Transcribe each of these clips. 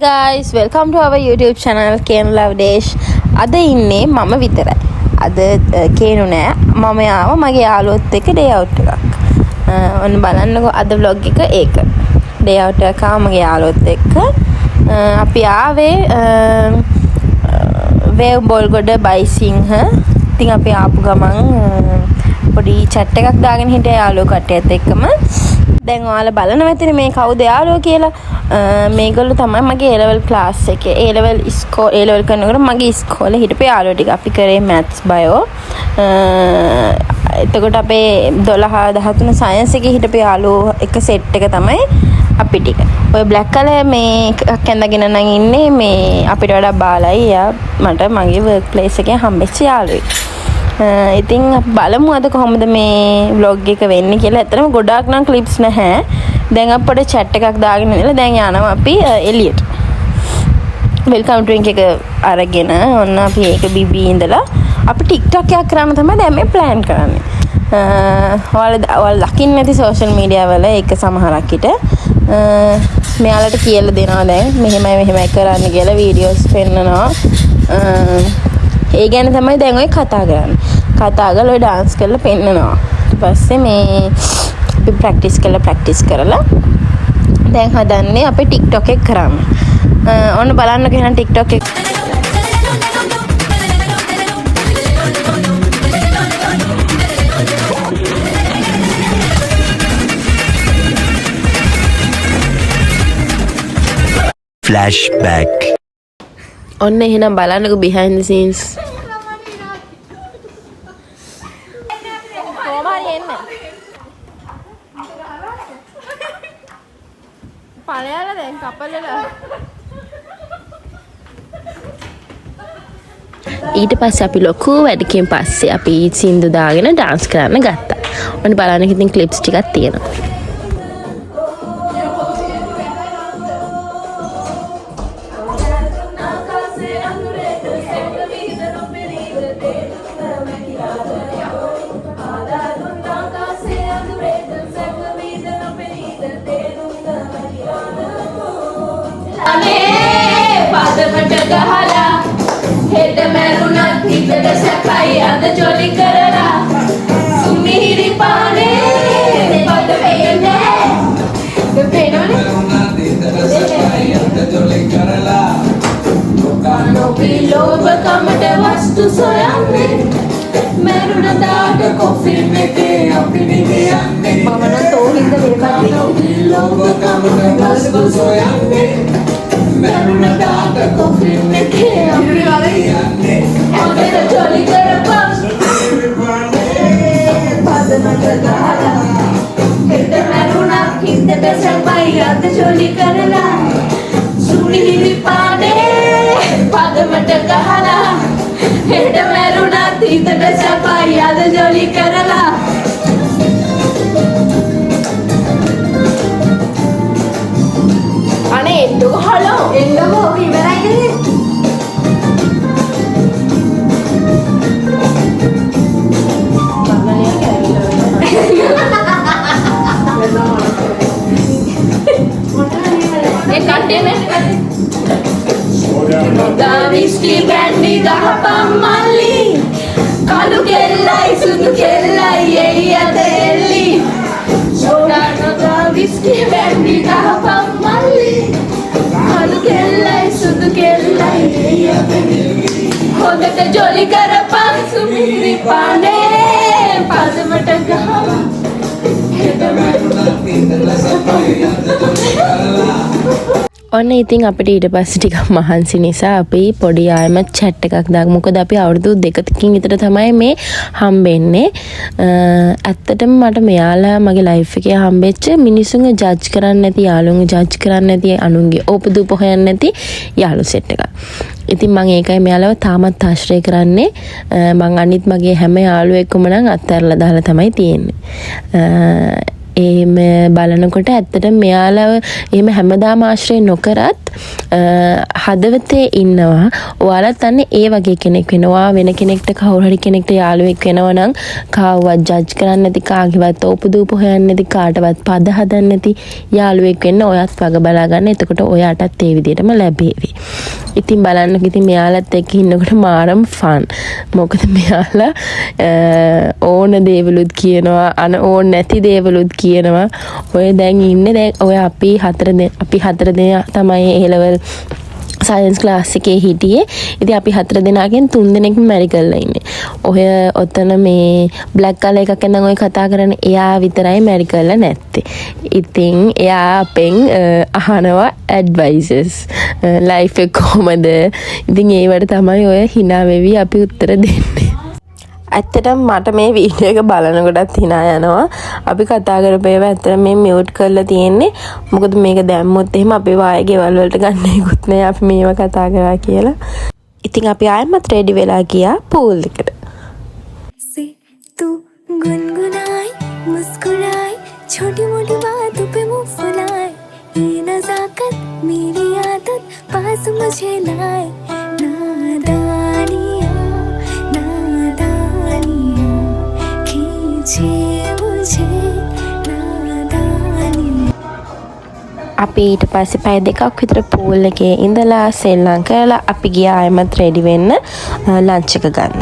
guys, welcome to our YouTube channel Kenu Love Dash. අද ඉන්නේ මම විතරයි. අද කේනු නෑ. මම ආවා මගේ යාළුවොත් එක්ක day out එකක්. ඔන්න බලන්නකෝ අද vlog එක ඒක. day out එකක් ආවා මගේ යාළුවොත් එක්ක. අපි ආවේ වේව් බෝල්ගොඩ බයිසිංහ. ඉතින් අපි ආපු ගමන් පොඩි chat එකක් දාගෙන හිටියා යාළුවෝ කට්ටියත් එක්කම. දැන් ඔයාලා බලනවා ඇතිනේ මේ කවුද යාළුවෝ කියලා. මේගොල්ලෝ තමයි මගේ A level class එකේ A level කරනකොට මගේ ඉස්කෝලේ හිටපු යාළුවෝ ටික. අපි කරේ maths bio. එතකොට අපේ 12 13 science එකේ හිටපු යාළුවෝ එක set එක තමයි අපි ටික. ඔය black color මේ එකක් ඇඳගෙන නම් ඉන්නේ මේ අපිට වඩා බාලයි. එයා මට මගේ work place එකේ හම්බෙච්ච යාළුවෙක්. ඉතින් බලමු අද කොහොමද මේ vlog එක වෙන්නේ කියලා. ඇත්තටම ගොඩාක් නම් clips නැහැ. දැන් අපිට chat එකක් දාගෙන ඉඳලා දැන් යනවා අපි එළියට. welcome drink එක අරගෙන ඔන්න අපි ඒක බිබී ඉඳලා අපි TikTok එකක් කරන්න තමයි දැන් මේ plan කරන්නේ. ඔයාලා ලකින් නැති social media වල ඒක සමහරක් විට මෙයාලට කියලා දෙනවා දැන් මෙහෙමයි කරන්න කියලා videos පෙන්නනවා. ඒ ගැන තමයි දැන් ඔය කතා කරන්නේ. කතා කරලා ඔය dance කරලා පෙන්නනවා. ඊට පස්සේ මේ අපි practice කරලා දැන් හදන්නේ අපේ TikTok එක කරන්න. ඔන්න බලන්න කියන TikTok එක. flashback ඔන්න එහෙනම් බලන්නකෝ behind the scenes. පළයලා දැන් කපලලා ඊට පස්සේ අපි ලොකු වැඩකින් පස්සේ අපි සින්දු දාගෙන dance කරන්න ගත්තා. ඔන්න බලන්න ඉතින් clips ටිකක් තියෙනවා. පාදමට ගහලා හෙට මැරුණත් හිතට සැපයි අද ජොලි කරලා සුමිහිරි පානේ පද වෙන්නේ මැරුණත් හිතට සැපයි අද ජොලි කරලා නොපී ලෝභකමට වස්තු සොයන්නේ මැරුණ දාට කොෆින් එකේ අපි නිදියන්නේ මම නම් තෝහින්ද වේවා නොපී ලෝභකමට වස්තු සොයන්නේ මැරුණ දාට කොෆින් එකේ අපි නිදියන්නේ අපිට ජොලි කරපන් පදමට ගහලා හෙට මැරුණත් හිතට සැපයි අද ජොලි කරලා සුමිහිරි පානේ පදමට ගහලා හෙට මැරුණත් හිතට සැපයි අද ජොලි කරලා අනේ එන්නකෝ හලෝ එන්නකෝ ඉවරයිනේ ඒ කට්ටියනේ විස්කි බ්‍රැන්ඩි ගහපම් මල්ලි කළු කෙල්ලයි සුදු කෙල්ලයි එයි අත එල්ලි සෝඩා විස්කි බ්‍රැන්ඩි ගහපම් මල්ලි කළු කෙල්ලයි සුදු කෙල්ලයි එයි අත එල්ලි හොඳට ජොලි කරපන් සුමිහිරි පානේ පදමට ගහලා හෙට මැරුණත් හිතට සැපයි අද ජොලි කරලා ඔන්න ඉතින් අපිට ඊට පස්සේ ටිකක් මහන්සි නිසා අපි පොඩි ආයෙමත් chat එකක් දාගමු. මොකද අපි අවුරුදු දෙකකින් විතර තමයි මේ හම්බෙන්නේ. ඇත්තටම මට මෙයාලා මගේ life එකේ හම්බෙච්ච මිනිසුන්ව judge කරන්නේ නැති යාළුවන්ව judge කරන්නේ නැති අනුන්ගේ ඕපදූප හොයන්නේ නැති යාළු set එකක්. ඉතින් මම ඒකයි මෙයාලව තාමත් ආශ්‍රය කරන්නේ. මම අනිත් මගේ හැම යාළුවෙක්වම නම් අත්හැරලා දාලා තමයි තියෙන්නේ. එහෙම බලනකොට ඇත්තට මෙයාලව එහෙම හැමදාම ආශ්‍රය නොකරත් හදවතේ ඉන්නවා. ඔයාලත් අන්න ඒ වගේ කෙනෙක් වෙනවා. වෙන කෙනෙක්ට කවුරු හරි කෙනෙක්ට යාළුවෙක් වෙනවා නම් කාවවත් ජජ් කරන්නේ නැති, කාගේවත් ඕපදූප හොයන්නේ නැති, කාටවත් පද හදන්නේ නැති යාළුවෙක් වෙන්න ඔයත් වග බලා ගන්න. එතකොට ඔයාටත් ඒ විදිහටම ලැබේවි. ඉතින් බලන්නකො ඉතින් මෙයාලත් එක්ක ඉන්නකොට මාරම් ෆන්. මොකද මෙයාලා ඕන දේවලුත් කියනවා, ඕන නැති දේවලුත් කියනවා. ඔය දැන් ඉන්නේ දැන් ඔය අපි හතර දෙනා තමයි A level සයන්ස් ක්ලාස් එකේ හිටියේ. ඉතින් අපි 4 දෙනාගෙන් 3 දෙනෙක් මැරි කරලා ඉන්නේ. ඔය ඔතන මේ බ්ලැක් කලර් එකක් ඇඳන් ඔය කතා කරන එයා විතරයි මැරි කරලා නැත්තේ. ඉතින් එයා අපෙන් අහනවා ඇඩ්වයිසස්. ලයිෆ් එක කොහමද? ඉතින් ඒවට තමයි ඔය hina වෙවි අපි උත්තර දෙන්නේ. ඇත්තටම මට මේ වීඩියෝ එක බලනකොටත් hina යනවා. අපි කතා කරපේව ඇත්තටම මේ මියුට් කරලා තියෙන්නේ. මොකද මේක දැම්මොත් එහෙම අපේ වායේ ගෙවල් වලට ගන්නෙකුත් නෑ අපි මේව කතා කරා කියලා. ඉතින් අපි ආයෙමත් රෙඩි වෙලා ගියා පූල් එකට. तू गुनगुनाए मुस्कुराए छोटी मोटी बातों पे मुंह फुलाए ये नजाकत मेरी आदत पास मुझे लाए नादानियाँ खींचे मुझे नादानियाँ. අපි ඊට පස්සේ පැය දෙකක් විතර පූල් එකේ ඉඳලා සෙල්ලම් කරලා අපි ගියා ආයෙමත් රෙඩි වෙන්න ලන්ච් එක ගන්න.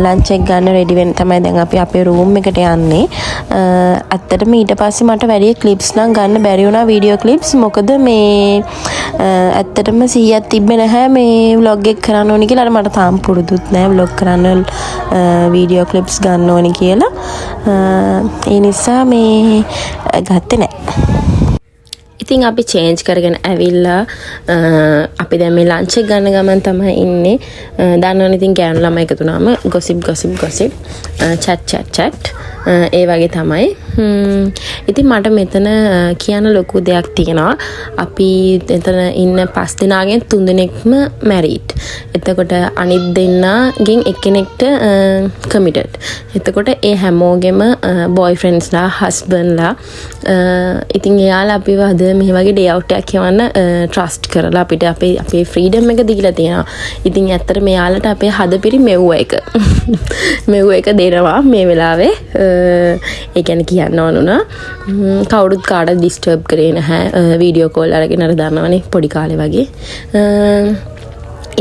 ලන්ච් එක ගන්න රෙඩි වෙන්න තමයි දැන් අපි අපේ රූම් එකට යන්නේ. ඇත්තටම ඊට පස්සේ මට වැඩි ක්ලිප්ස් නම් ගන්න බැරි වුණා, වීඩියෝ ක්ලිප්ස්. මොකද මේ ඇත්තටම 100ක් තිබ්බේ නැහැ මේ vlog එක කරන්න ඕනි කියලා. අර මට තාම පුරුදුත් නැහැ vlog කරන්න වීඩියෝ ක්ලිප්ස් ගන්න ඕනි කියලා. ඒ නිසා මේ ගත්තේ නැහැ. ඉතින් අපි චේන්ජ් කරගෙන ඇවිල්ලා අපි දැන් මේ ලන්ච් එක ගන්න ගමන් තමයි ඉන්නේ. දන්නවනේ ඉතින් ගෑනු ළමයි එකතු වුණාම ගොසිප් chat ඒ වගේ තමයි. ඉතින් මට මෙතන කියන්න ලොකු දෙයක් තියෙනවා. අපි එතන ඉන්න 5 දෙනාගෙන් 3 දෙනෙක්ම මැරීඩ්. එතකොට අනිත් දෙන්නාගෙන් එක්කෙනෙක්ට කමිටඩ්. එතකොට ඒ හැමෝගෙම බොයිෆ්‍රෙන්ඩ්ස්ලා හස්බන්ඩ්ලා ඉතින් එයාලා අපිව අද මේ වගේ ඩේ අවුට් එකක් යවන්න ට්‍රස්ට් කරලා අපිට අපේ ෆ්‍රීඩම් එක දීලා තියෙනවා. ඉතින් ඇත්තට මෙයාලට අපේ හදපිරි මෙව්ව එක දෙනවා මේ වෙලාවේ. ඒ කියන්නේ කියන්න ඕනුණා. කවුරුත් කාටවත් ඩිස්ටර්බ් කරේ නැහැ. වීඩියෝ කෝල් අරගෙන අර දානවනේ පොඩි කාලේ වගේ.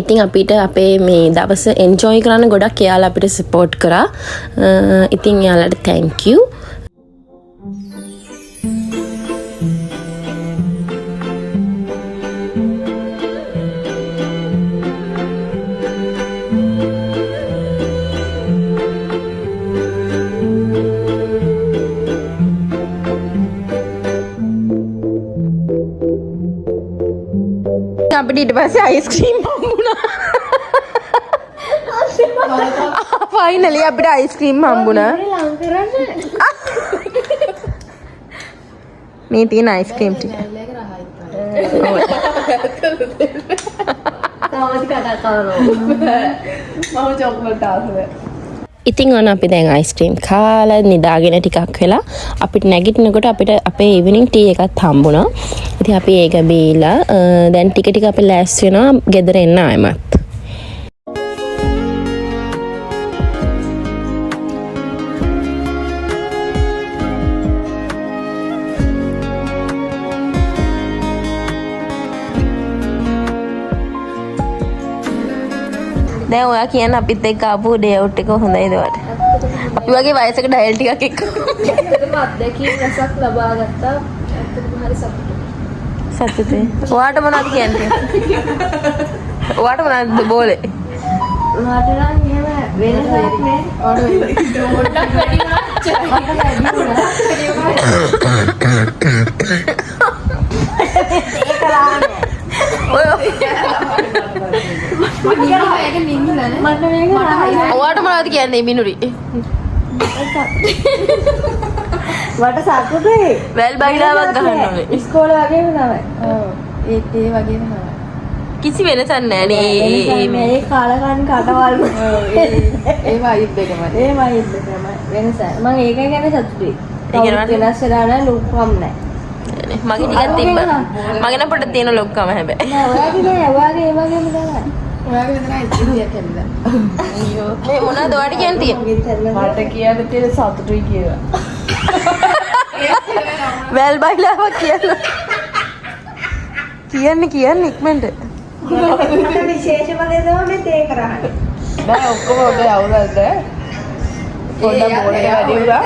ඉතින් අපිට අපේ මේ දවස එන්ජොයි කරන්න ගොඩක් එයාලා අපිට සපෝට් කරා. ඉතින් එයාලට thank you. අපිට ඊට පස්සේ අයිස්ක්‍රීම් හම්බුණා. ෆයිනලි අපිට අයිස්ක්‍රීම් හම්බුණා. මේ තියෙන අයිස්ක්‍රීම් ටික. ඉතින් ඔන්න අපි දැන් අයිස්ක්‍රීම් කාලා නිදාගෙන ටිකක් වෙලා අපිට නැගිටිනකොට අපිට අපේ ඉවිනිං ටී එකක් හම්බුණා. ඉතින් අපි ඒක බීලා දැන් ටික අපි ලෑස්ති වෙනවා ගෙදර එන්න ආයෙමත්. දැන් ඔයා කියන අපිත් එක්ක ආපු ඩේ අවුට් එක හොඳයිද ඔයාට? අපි වගේ වයසක ඩයල් ටිකක් එක්ක. ඇත්තටම අත්දැකීම් රසක් ලබා ගත්තා. ඇත්තටම හරි සතුටුයි. සතුටුයි. ඔයාට මොනවද කියන්නේ? ඔයාට මොනවද බෝලේ? මට නම් එහෙම වෙනසක් නෑ. පොඩ්ඩක් වැඩි ඔයාට මොනවද කියන්නේ මිනුරි? මට සතුටුයි. වැල් බයිලාවක් ගහන්න ඕනේ. ඉස්කෝලේ වගේම තමයි. ඔව්. ඒ වගේම තමයි. කිසි වෙනසක් නැහැ නේ. මේ කාලකන් කටවල්. ඔව්. ඒ වයිබ් එකමයි. ඒ වයිබ් එකමයි. වෙනසයි. මම ඒක ගැන සතුටුයි. වෙනස් වෙලා නැහැ ලොක්කම් නැහැ. මගේ ටිකක් තිබ්බා. මගේ නම් පොඩ්ඩක් තියෙන ලොක්කම හැබැයි. නෑ ඔයාගේ නෑ ඔයාගේ ඒ වගේම තමයි. ඔයාගේ විතරයි ඉතිරියක් ඇවිල්ලා. අයියෝ මේ මොනවද ඔයාට කියන්න තියෙන්නේ? මට කියන්න තියෙන සතුටුයි කියලා. වැල් බයිලාවක් කියන්න ඉක්මනට. විශේෂ වගේ තමයි මේ තේ කරන්නේ. නෑ ඔක්කොම ඔබේ අවුලද? පොඩ්ඩක් බෝලේ වැඩි උනා.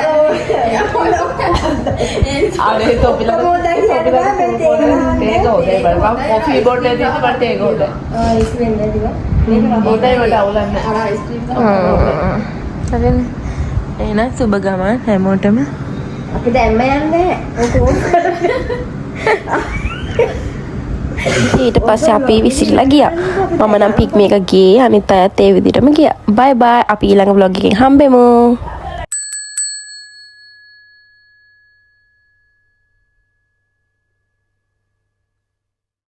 අනේ තොපිලා තේ ගෝදේ බලපන් කොෆි බෝට් එකේ තියෙන මට තේ ගෝදේ. ඉස් වෙන්නේ දිවා. මේක මට අවුලක් නෑ. අර අයිස්ක්‍රීම් හරිනේ. එහෙනම් සුබ ගමන් හැමෝටම. අපි දැම්ම යන්නේ. ඊට පස්සේ අපි විසිරලා ගියා. මම නම් පික්මි එක ගියේ අනිත් අයත් ඒ විදිහටම ගියා. බයි බයි අපි ඊළඟ vlog එකෙන් හම්බෙමු.